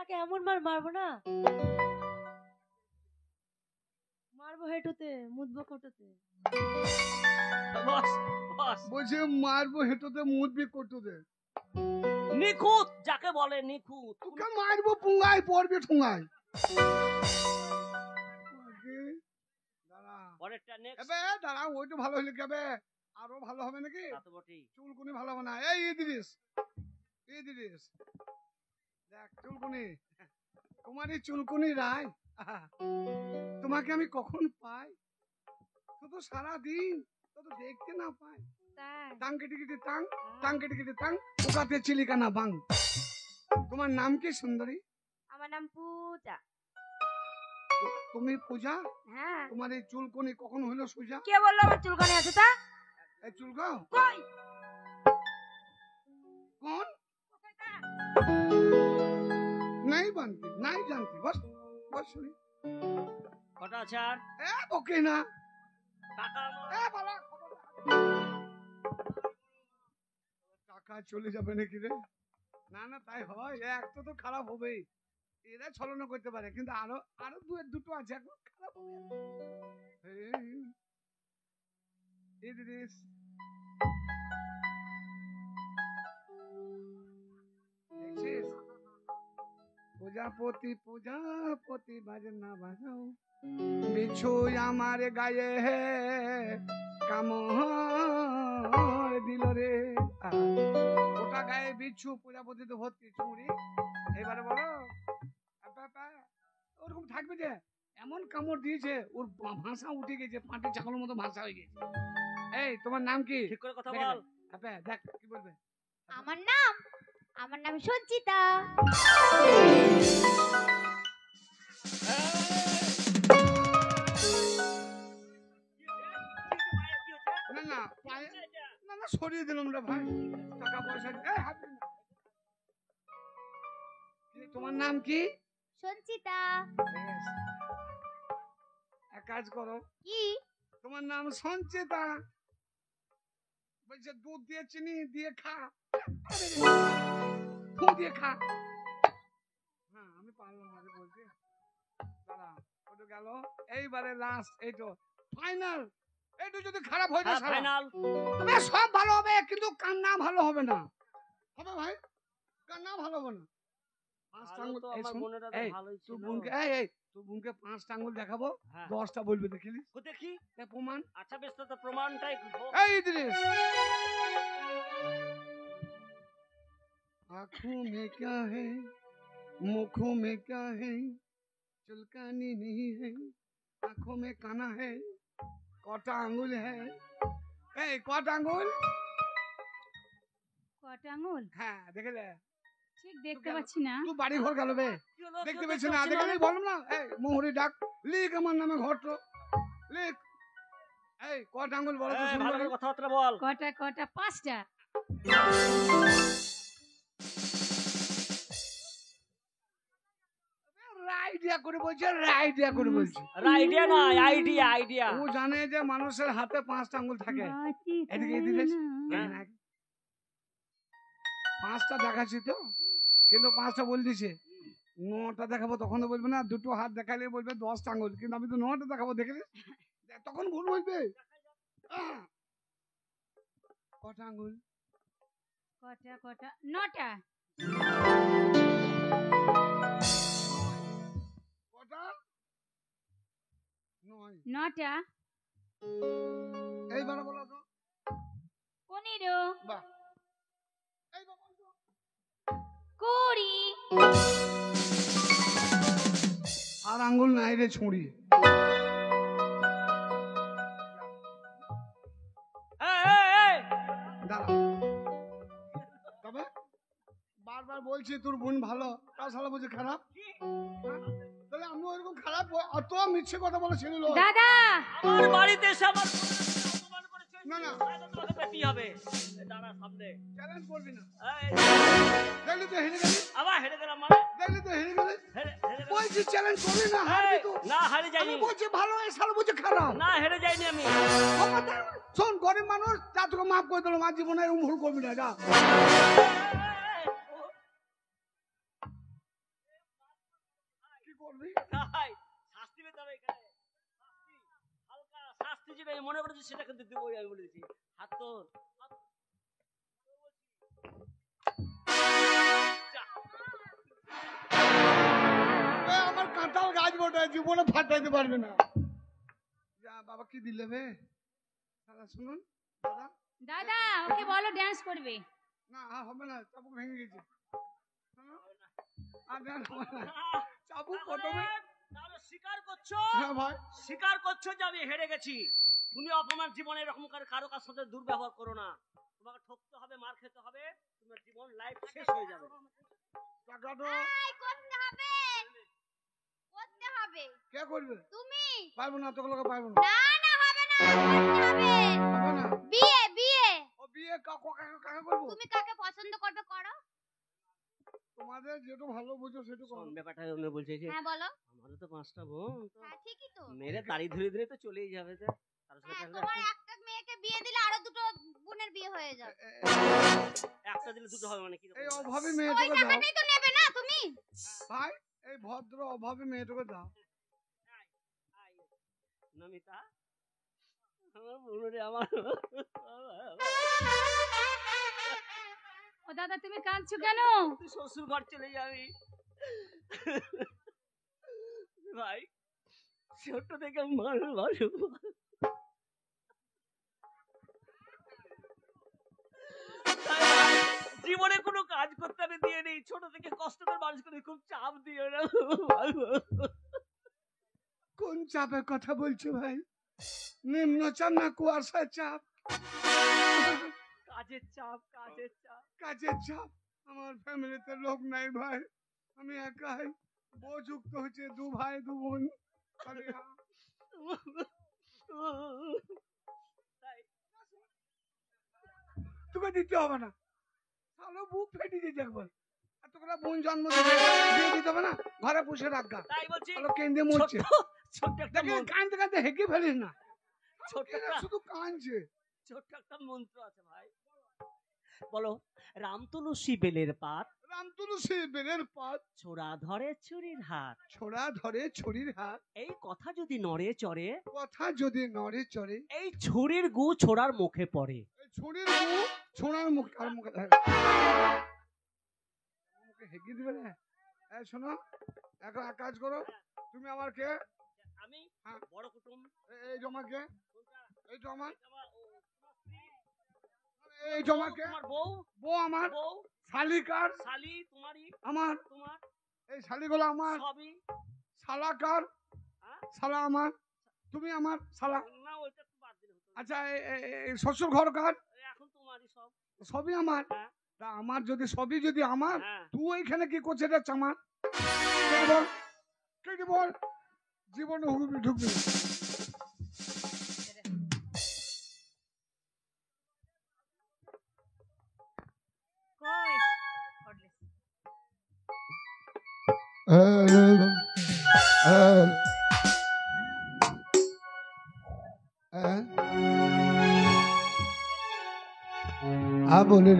শালাকে এমন মারবো না, মারবো হেঁটুতে, মুদবো কোটোতে। বলছে মারবো হেঁটুতে, মুদবি কোটোতে। নিখুঁত যাকে বলে নিখুঁত। তোকে মারবো পুঙ্গায়, পড়বে ঠুঙ্গায়। দাঁড়া, ওইটা ভালো হলে কেবে আরো ভালো হবে নাকি? চুলকুনি ভালো হবে না। এই ইদ্রিস, দেখ চুলকুনি, তোমার এই চুলকুনি রায়, তোমাকে আমি কখন পাই? তো সারাদিন তো দেখতে না পাই। টাং কেটে কেটে টাং কেটে কেটে টাং, ওকাতে চিলিকা না বাং। তোমার নাম কি সুন্দরী? আমার নাম পূজা। তুমি পূজা? হ্যাঁ। তোমার এই চুলকুনি কখন হলো সোজা? কে বললো আমার চুলকানি আছে? তা এই চুলকাও কই? कौन नहीं बनती, नहीं जानती, बस बस सुनी কটা চার ए बोके ना টাকা ए বালা টাকা চলে যাবে নাকি রে? না না তাই হয়, একটা তো খারাপ হবেই, এরা ছলনা করতে পারে, কিন্তু আরো আরো দুটো আছে এখন খারাপ হবে। ইদ্রিস প্রজাপতি প্রজাপতি বাজনা বাজাও, বিছু আমার গায়ে হে কামড় দিল রে। ওটা গায়ে বিচ্ছু, প্রজাপতি তো ভর্তি চুড়ি। এবারে বলো ওরকম থাকবে যে এমন কামড় দিয়েছে ওর ভাষা উঠে গেছে, পাটি ছাগলের মতো ভাষা হয়ে গেছে। এই তোমার নাম কি? ঠিক করে কথা বল। দেখ কি বলবে। আমার নাম সঞ্চিতা। না সরিয়ে দিলাম রে ভাই, টাকা পয়সা। তোমার নাম কি? সঞ্চিতা। এক কাজ করো। কি? তোমার নাম সঞ্চিতা, বলছে দুধ দিয়ে চিনি দিয়ে খা, দিয়ে খা। হ্যাঁ আমি পারলাম না বলছি। দাঁড়া ওটা গেল, এইবারে লাস্ট, এইটো ফাইনাল। এইটু যদি খারাপ হয়ে যায় ফাইনাল, তবে সব ভালো হবে, কিন্তু কান্না ভালো হবে না। হবে ভাই, কান্না ভালো হবে না। পাঁচটা আঙ্গুল, তোর বোনকে 5টা আঙ্গুল দেখাবো, 10টা বলবে দেখিলি দেখি প্রমাণ। আচ্ছা বেশ, তো প্রমাণটাই। এই ইদ্রিস, आँखों में क्या है, मुखों में क्या है, चुलकानी नहीं है, आँखों में काना है, कटा आंगुल है। ए कटा आंगुल, কটা আঙ্গুল? হ্যাঁ দেখে দে, ঠিক দেখতে পাচ্ছি না। তুই বাড়ি ঘর গেল বে, দেখতে পাচ্ছি না, দেখে নেই বললাম না। এই মোহরি ডাক লিখ আমার নামে ঘটলো, লিখ। এই কটা আঙ্গুল বলো তো, ভালো করে কথাবার্তা বল। কটা? 5টা। রাইডিয়া করে বলছে, রাইডিয়া করে বলছে। রাইডিয়া না, আইডিয়া, আইডিয়া। ও জানে যে মানুষের হাতে 5টা আঙ্গুল থাকে। এদিকে দিলেস 5টা দেখাচ্ছি তো, কিন্তু 5টা বল দিছে। 9টা দেখাবো তখন তো বলবে না, দুটো হাত দেখালে বলবে 10টা আঙ্গুল, কিন্তু আমি তো 9টা দেখাবো, দেখলে তখন ভুল বলবে। কটা আঙ্গুল? কটা? 9টা। কটা? 9টা। এইবার বলো তো। 15। বাহ, এইবার বলো তো। 20। আর আঙ্গুল নাই রে ছুঁড়ি। দাঁড়া, তবে বারবার বলছি তোর বোন ভালো, তার শালা বলছে খারাপ। তাহলে আমি ওরকম খারাপ অত মিথ্যে কথা বলে ছিল দাদা? আমার বাড়িতে এসে আমার অপমান করেছে। না না তোমাকে পেটি হবে। দাঁড়া সামনে, চ্যালেঞ্জ করবি না। এই দেখলি তো হেরে গেলি, আবার হেরে গেলাম মানে? দেখলি তো হেরে গেলি। বলছি চ্যালেঞ্জ করবি না, হারবি তো। না হারে যাইনি। আমি বলছি ভালো, এই শালা বলছে খারাপ। না হেরে যাইনি আমি। শোন গরিব মানুষ, যা তোকে মাফ করে দিলাম, আর জীবনে এরকম ভুল করবি না, যা। করবি? তাই শাস্তি পেতে হবে এখানে। শাস্তি, হালকা শাস্তি যেটা আমি মনে করেছি সেটা কিন্তু দেবো আমি বলে দিচ্ছি। হাত তোল, হাত তোল। যা। আমার কাঁঠাল গাছ বটে, জীবনে ফাটাইতে পারবে না। যা বাবা, কি দিলে বে? দাদা শুনুন, দাদা। দাদা ওকে বলো ড্যান্স করবে। না হবে না, চাবুক ভেঙে গেছে। শোনো, আর dance হবে না। চাবুক প্রথমে। তাহলে স্বীকার করছো? হ্যাঁ ভাই। স্বীকার করছো যে আমি হেরে গেছি। তুমি অপমান জীবনে এরকম করে কারো কার সাথে দুর্ব্যবহার করো না। তোমাকে ঠকতে হবে, মার খেতে হবে, তোমার জীবন লাইফ শেষ হয়ে যাবে। টাকাটা করতে হবে, করতে হবে। কে করবে? তুমি। পারবো না, তোকে লোকে পারবো না। না না, হবে না, করতে হবে। হবে না। বিয়ে বিয়ে। ও বিয়ে কাকে করবো? তুমি কাকে পছন্দ করবে করো। তোমাদের যেটা ভালো বুঝো সেটা করো। শোন, ব্যাপারটা আমি বলছি যে হ্যাঁ বলো। আমারও তো 5টা বোন, তো হ্যাঁ ঠিকই তো। মেরে দাড়ি ধরে ধরে তো চলেই যাবে। তো তার সাথে হ্যাঁ, একটা- তোমার একটা মেয়েকে বিয়ে দিলে আরো দুটো বোনের বিয়ে হয়ে যাবে। একটা দিলে দুটো হবে মানে কি রকম? এই অভাবী ওই মেয়েটাকে দাও টাকাটাই তো নেবে না তুমি। ভাই, এই ভদ্র অভাবী মেয়েটাকে দাও। নমিতা, আমার বোনরে আমার ও দাদা তুমি কাঁদছো কেন? তুই শ্বশুর ঘর চলে যাবি ভাই। ছোট থেকে মানুষ জীবনে কোনো কাজ করতে আমি দিয়ে নেই। ছোট থেকে কষ্ট করে মানুষ করে, খুব চাপ দিও না। কোন চাপের কথা বলছো ভাই? নিম্নচাপ না কুয়াশার চাপ? কাজের চাপ, কাজের চাপ। কাজের চাপ। আমার ফ্যামিলিতে লোক নাই ভাই, আমি একাই। বউ যুক্ত হচ্ছে, 2 ভাই 2 বোন। তোকে দিতে হবে না, তাহলে বুক ফেটে যেতে একবার। আর তোকে বোন জন্ম দিয়ে দিতে হবে না, ঘরে পুষে রাখা। তাই বলছি, তাহলে কেঁদে মরছে। ছোট্ট একটা দেখে কাঁদতে কাঁদতে হেঁকে ফেলিস না। ছোট্ট এরা একটা শুধু কাঁদছে। ছোট্ট একটা মন্ত্র আছে ভাই। বলো, রাম তুলসী বেলের পাত, রাম তুলসী বেলের পাত, ছোড়া ধরে ছুরির হাত। ছোড়া ধরে ছুরির হাত। এই কথা যদি নড়ে চড়ে, কথা যদি নড়ে চড়ে, এই ছুরির গু ছোড়ার মুখে পড়ে। এই ছুরির গু ছোড়ার মুখ আর মুখে মুখে হেঁকে দিবে না। এই শোনো, এখন এক কাজ করো, তুমি আমার কে? আমি হ্যাঁ। বড় কুটুম। এই জমা কে? কোনটা? এই জমা, তোমার স্ত্রী, এই জমা কে? তোমার বউ, বউ আমার। বউ, শালিকার শালি তোমারই, আমার। তোমার এই শালিগুলো আমার। সবই। শালাকার হ্যাঁ? শালা আমার। তুমি আমার শালা। না, ওইটা একটু বাদ দিলে হতো। আচ্ছা, এই শ্বশুর ঘর কার? এখন তোমারই সব। সবই আমার। হ্যাঁ। তা আমার যদি সবই যদি আমার, হ্যাঁ। তুই ওইখানে কি করছিস রে চামার? কেটে বল, কেটে বল, জীবনে ঢুকবি না। কই বলে